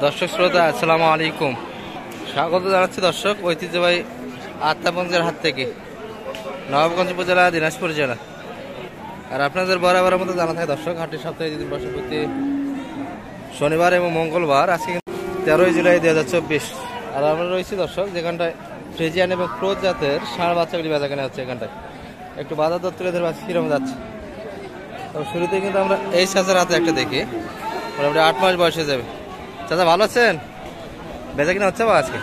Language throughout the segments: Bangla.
দর্শক শ্রোতা আসসালামু আলাইকুম, স্বাগত জানাচ্ছি দর্শক ঐতিহ্যবাহী আত্মাপঞ্জের হাত থেকে নবাবগঞ্জ উপজেলা দিনাজপুর জেলা। আর আপনাদের বরাবরের মতো জানা থাকে দর্শক হাটটি সপ্তাহে দিন বসে প্রতি শনিবার এবং মঙ্গলবার। আজকে 13 জুলাই 2024। আর আমরা রয়েছি দর্শক যেখানটায় ফ্রিজিয়ান এবং ক্রোজ জাতের ষাঁড় বাচ্চাগুলি বেচা কেনা হচ্ছে। এখানটায় একটু বাজার দর তুলে ধরে বাচ্চা কিরকম যাচ্ছে। তবে শুরুতে কিন্তু আমরা এই চাচার হাতে একটা দেখি, মোটামুটি 8 মাস বয়সে যাবে। চাচা ভালো আছেন? বেচা কিনা হচ্ছে বা আজকে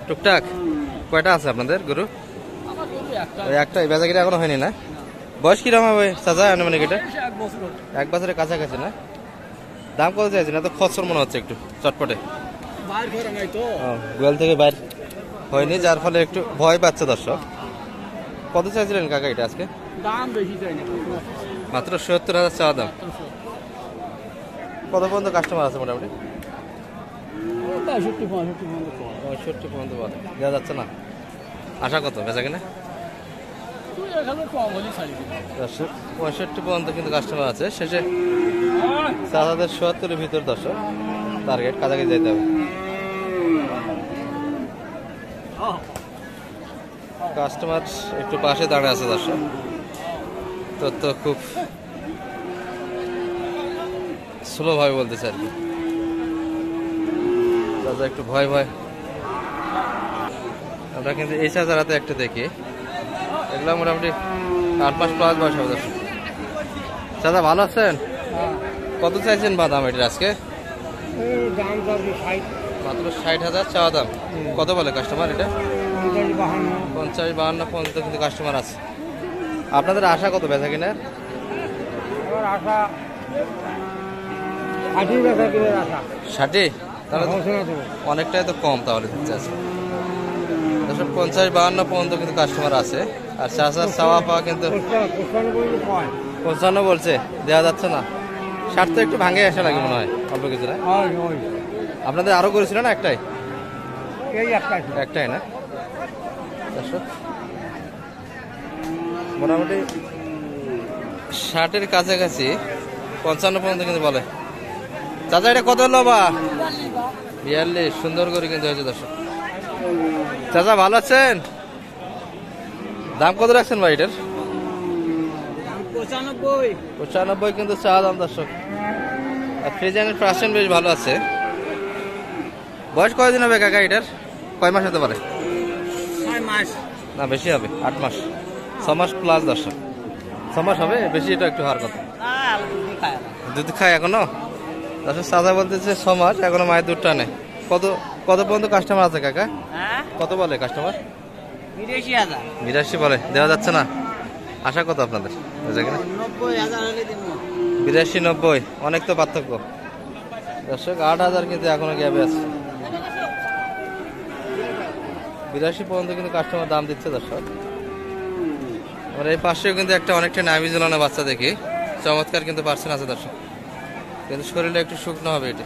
টুকটাক? কয়টা আছে আপনাদের গরু? ওই একটাই, বেচা কিনা এখনো হয়নি না? বয়স কিরকম হবে চাচা? মানে এটা 1 বছরের কাছাকাছি না? দাম কত চাইছেন? এত খরচর মনে হচ্ছে একটু চটপটে, গোয়াল থেকে বাইর হয়নি, যার ফলে একটু ভয় পাচ্ছে দর্শক। কত চাইছিলেন কাকা এটা আজকে? দাম বেশি চাই না, মাত্র 70,000 চাওয়া দাম। কত পর্যন্ত কাস্টমার আছে মোটামুটি? 65 পর্যন্ত দেওয়া যাচ্ছে না? আশা কত বেচা কিনা? 65 পর্যন্ত কিন্তু কাস্টমার আছে। শেষে 70,000 ভিতর দর্শক টার্গেট, কাছাকাছি যাইতে হবে। কাস্টমার একটু পাশে দাঁড়িয়ে আছে দর্শক, তো খুব স্লো ভাবে বলতেছে আর কি। দাদা একটু ভয় ভয়। আমরা কিন্তু এই চাচার হাতে একটা দেখি, এগুলো মোটামুটি 8 মাস প্লাস বয়স হবে দর্শক। চাচা ভালো আছেন? কত চাইছেন বা দাম এটার আজকে? মাত্র 60,000 চাওয়া দাম। কত বলে কাস্টমার এটা? 50-52 পর্যন্ত কিন্তু কাস্টমার আছে। আপনাদের আশা কত বেচা কিনার? 60? তাহলে অনেকটাই তো কম তাহলে দিচ্ছে। 50-52 পর্যন্ত কিন্তু কাস্টমার আছে। আর চাষার চাওয়া পাওয়া কিন্তু 55 বলছে, দেওয়া যাচ্ছে না। 60 তো একটু ভাঙে আসা লাগে মনে হয়, অল্প কিছু না? আপনাদের আরো করেছিল না? একটাই একটাই না দর্শক? মোটামুটি 60-এর কাছাকাছি, 55 পর্যন্ত কিন্তু বলে। চাচা এটা কত হলো বা? 42। সুন্দর করে কিন্তু হয়েছে দর্শক। চাচা ভালো আছেন? দাম কত রাখছেন ভাই এটার? 95 কিন্তু চা দাম দর্শক। আর ফ্রিজিয়ানের পার্সেন্ট বেশ ভালো আছে। বয়স কয়দিন হবে কাকা এটার? কয় মাস হতে পারে? 6 মাস না, বেশি হবে, 8 মাস, 6 মাস প্লাস দর্শক। 6 মাস হবে, বেশি এটা একটু হওয়ার কথা। দুধ খায় এখনো দর্শক। চাচা বলতেছে 6 মাস, এখনো মায়ের দুধ টানে। কত পর্যন্ত কাস্টমার আছে কাকা? কত বলে কাস্টমার? 82 বলে, দেওয়া যাচ্ছে না? আশা কত আপনাদের? 82-90, অনেক তো পার্থক্য দর্শক। 8,000 কিন্তু এখনো গ্যাপে আছে। 82 পর্যন্ত কিন্তু কাস্টমার দাম দিচ্ছে দর্শক। আমরা এই পাশেও কিন্তু একটা অনেকটা নামি ঝুলানো বাচ্চা দেখি, চমৎকার কিন্তু পার্সেন্ট আছে দর্শক। কিন্তু শরীরটা একটু শুকনো হবে এটি।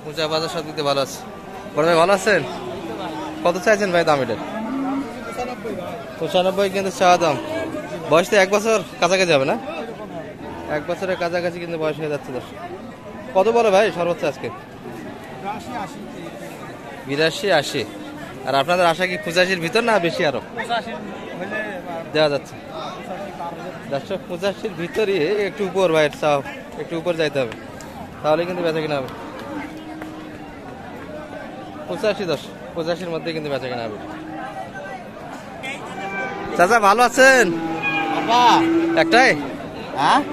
পূজা বাজার সব দিতে ভালো আছে। বড় ভাই ভালো আছেন? কত চাইছেন ভাই দাম এটা? 95 কিন্তু চাওয়া দাম। বয়স তো 1 বছর কাছাকাছি হবে না? 1 বছরের কাছাকাছি কিন্তু বয়স হয়ে যাচ্ছে দর্শক। কত বলে ভাই সর্বোচ্চ আজকে? 82-80। আর আপনাদের আশা কি 85-র ভিতর না বেশি আরো দেওয়া যাচ্ছে দর্শক? 85-র ভিতরই, একটু উপর ভাই, একটু উপর যাইতে হবে, তাহলে কিন্তু বেচা কিনা হবে। 85-10-85-র মধ্যে কিন্তু বেচা কিনা হবে। চাচা ভালো আছেন? একটাই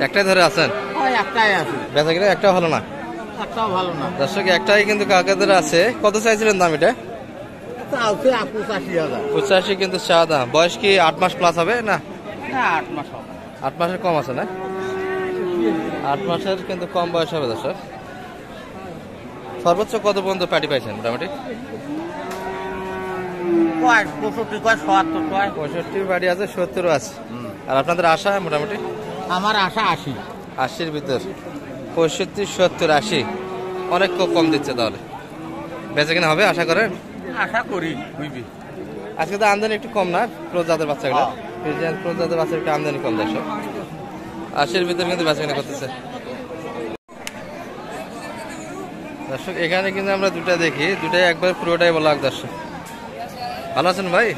একটাই ধরে আছেন? বেচা কিনা একটাও ভালো না দর্শক। একটাই কিন্তু কাকাদের আছে। কত চাইছিলেন দাম এটা? 85 কিন্তু চা দাম। বয়স কি 8 মাস প্লাস হবে না? 8 মাসের কম আছে না? 8 মাসের কিন্তু কম বয়স হবে দর্শক। সর্বোচ্চ কত পর্যন্ত প্যাটি পাইছেন মোটামুটি? 65 প্যাটি আছে, 70 আছে। আর আপনাদের আশা মোটামুটি? আমার আশা 80-র ভিতর। 65-70-80 অনেক কম দিচ্ছে। তাহলে বেচা কিনা হবে আশা করেন? আশা করি। আজকে তো আমদানি একটু কম না ক্রোজ জাতের বাচ্চাগুলো? ক্রোজ জাতের বাচ্চা একটু আমদানি কম দর্শক। 80-র ভিতর কিন্তু বেচা কিনা করতেছে। দর্শক এখানে কিন্তু আমরা দুটা দেখি, দুটাই একবার পুরোটাই বলা দর্শক। ভালো আছেন ভাই?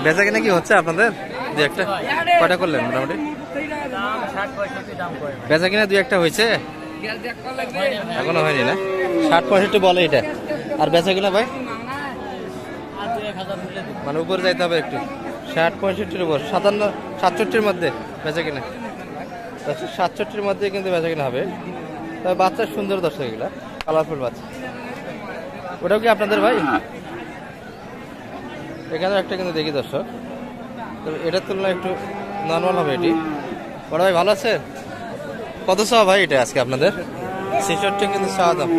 বেচা কিনা কি হচ্ছে আপনাদের? দু একটা কয়টা করলেন মোটামুটি? বেচা কিনা দু একটা হয়েছে, এখনো হয়নি না? 60-65 বলে এটা। আর বেচা কিনা ভাই মানে উপরে যাইতে হবে একটু, 60-65 উপর, 57-67 মধ্যে বেচা কিনা। 67 মধ্যে কিন্তু বেচা কিনা হবে। তবে বাচ্চা সুন্দর দর্শক, এগুলা কালারফুল বাচ্চা। ওটাও কি আপনাদের ভাই? এখানে একটা কিন্তু দেখি দর্শক, তবে এটার তুলনায় একটু নর্মাল হবে এটি। বড় ভাই ভালো আছে? কত চাওয়া ভাই এটা আজকে আপনাদের? 66 কিন্তু চাওয়া দাম।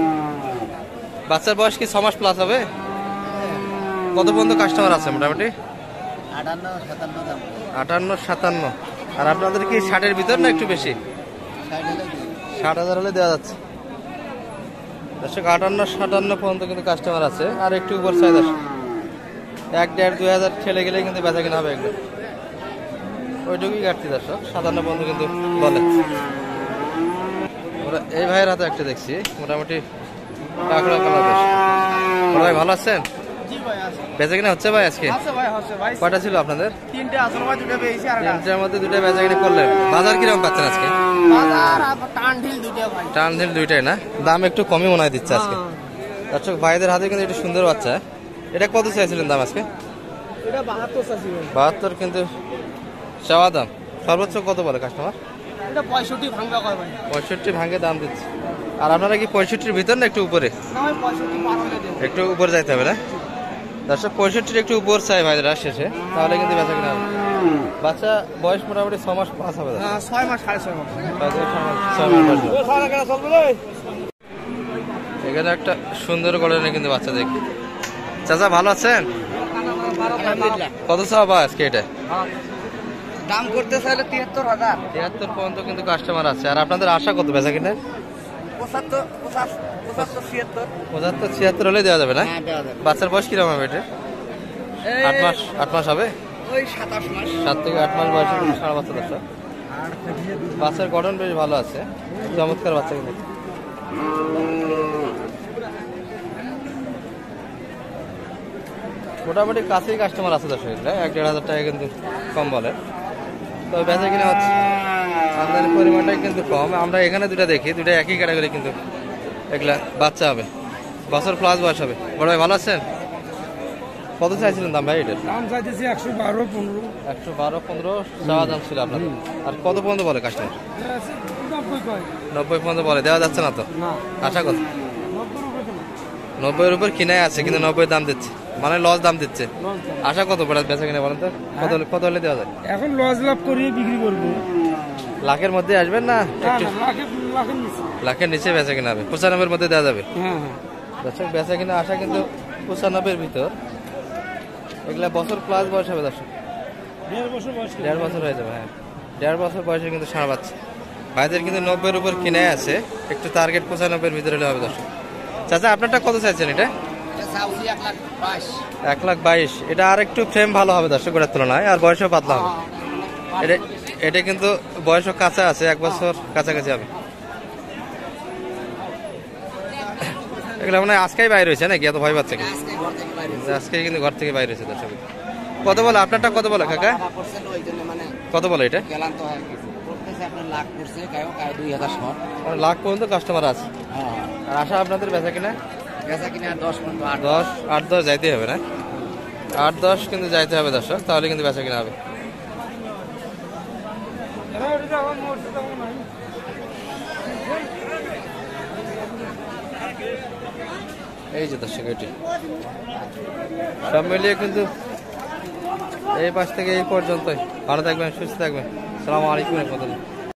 বাচ্চার বয়স কি 6 মাস প্লাস হবে? কত পর্যন্ত কাস্টমার আছে মোটামুটি? 58-57। আর আপনাদের কি 60-এর ভিতর না একটু বেশি? 60,000 হলে দেওয়া যাচ্ছে দর্শক। 58-57 পর্যন্ত কিন্তু কাস্টমার আছে, আর একটু উপর চাই দর্শক। 1-1.5-2,000 ঠেলে গেলে কিন্তু বেচা কিনা হবে একদম, ওইটুকুই ঘাটতি দর্শক। 57 পর্যন্ত কিন্তু বলে। ওরা এই ভাইয়ের হাতে একটা দেখছি মোটামুটি কাঁকড়া কালার। ভাই ভালো আছেন? বেচা কিনা হচ্ছে ভাই আজকে? কয়টা ছিল আপনাদের? 3টার মধ্যে 2টা বেচা কিনা করলেন। বাজার কিরকম পাচ্ছেন আজকে? টান ঢিল 2টাই না? দাম একটু কমই মনে হয় দিচ্ছে আজকে দর্শক। ভাইদের হাতে কিন্তু একটু সুন্দর বাচ্চা। এটা কত চাইছিলেন দাম আজকে? 72 কিন্তু চাওয়া দাম। সর্বোচ্চ কত বলে কাস্টমার? 65 ভাঙে দাম দিচ্ছে। আর আপনারা কি 65-র ভিতর না একটু উপরে? একটু উপরে যাইতে হবে না দর্শক। 65-র একটু উপর চাই ভাইরা শেষে, তাহলে কিন্তু বেচা কিনা হবে। বাচ্চা বয়স মোটামুটি 6 মাস প্লাস হবে। 6 মাস 6.5 মাস। এখানে একটা সুন্দর গড়ে কিন্তু বাচ্চা দেখি। চাচা ভালো আছেন? কত চাওয়া আজকে এটা? দাম করতে চাইলে 73,000। 73 পর্যন্ত কিন্তু কাস্টমার আছে। আর আপনাদের আশা কত বেচা কিনা? 75-76 হলে দেওয়া যাবে না? বাচ্চার বয়স কিরকম হবে এটা? 8 মাস হবে? ওই 27 মাস। 7 থেকে 8 মাস বয়সে কিন্তু সারা বাচ্চা দর্শক। বাচ্চার গঠন বেশ ভালো আছে, চমৎকার বাচ্চা কিন্তু। মোটামুটি কাছেই কাস্টমার আছে দর্শক। 1-1.5 টাকা কিন্তু কম বলে, তবে বেচা কিনা হচ্ছে। আমদানির পরিমাণটাই কিন্তু কম। আমরা এখানে দুটা দেখি, দুটা একই ক্যাটাগরি কিন্তু এগুলা বাচ্চা হবে, বছর প্লাস বয়স হবে। বড় ভাই ভালো আছেন? কত চাইছিলেন দাম ভাই এটার? দাম চাইতেছি 112-15। 112-15 চাওয়া দাম ছিল আপনাদের। আর কত পর্যন্ত বলে কাস্টমার? 90 পর্যন্ত বলে। দেওয়া যাচ্ছে না তো? আশা কত? 90-এর উপর কিনাই আছে, কিন্তু 90 দাম দিচ্ছে, মানে লস দাম দিচ্ছে। আশা কত পড়ে বেচা কিনা বলেন তো? কত হলে দেওয়া যায়? এখন লস লাভ করিয়ে বিক্রি করবো। লাখের মধ্যে আসবেন না? একটু লাখের নিচে বেচা কিনা হবে। 95-এর মধ্যে দেওয়া যাবে দর্শক। বেচা কিনা আশা কিন্তু 95-এর ভিতর। এগুলা বছর প্লাস বয়স হবে দর্শক। 1.5 বছর হয়ে যাবে। হ্যাঁ, 1.5 বছর বয়সে কিন্তু সারা বাচ্চা। ভাইদের কিন্তু 90-এর উপর কিনে আছে, একটু টার্গেট 95-এর ভিতরে হলে হবে দর্শক। চাচা আপনারটা কত চাইছেন এটা? 1,22,000। এটা আর একটু ফ্রেম ভালো হবে দর্শক ওটার তুলনায়, আর বয়সও পাতলা হবে। এটা কিন্তু বয়সও কাঁচা আছে, 1 বছর কাছাকাছি হবে। এগুলো মানে আজকেই বাইরে হয়েছে নাকি? এত ভয় পাচ্ছে কি? আজকে কিন্তু ঘর থেকে বাইরে হয়েছে দর্শক। কত বলে আপনারটা? কত বলে কাকা? কত বলে এটা? লাখ পর্যন্ত কাস্টমার আছে। আর আশা আপনাদের বেচা কিনা? 8-10 যাইতে হবে না? 8-10 কিন্তু যাইতে হবে দর্শক, তাহলে কিন্তু বেচা কিনা হবে। এই যে দর্শক, এটি সব মিলিয়ে কিন্তু এই পাশ থেকে এই পর্যন্তই। ভালো থাকবেন, সুস্থ থাকবেন। আসসালামু আলাইকুম।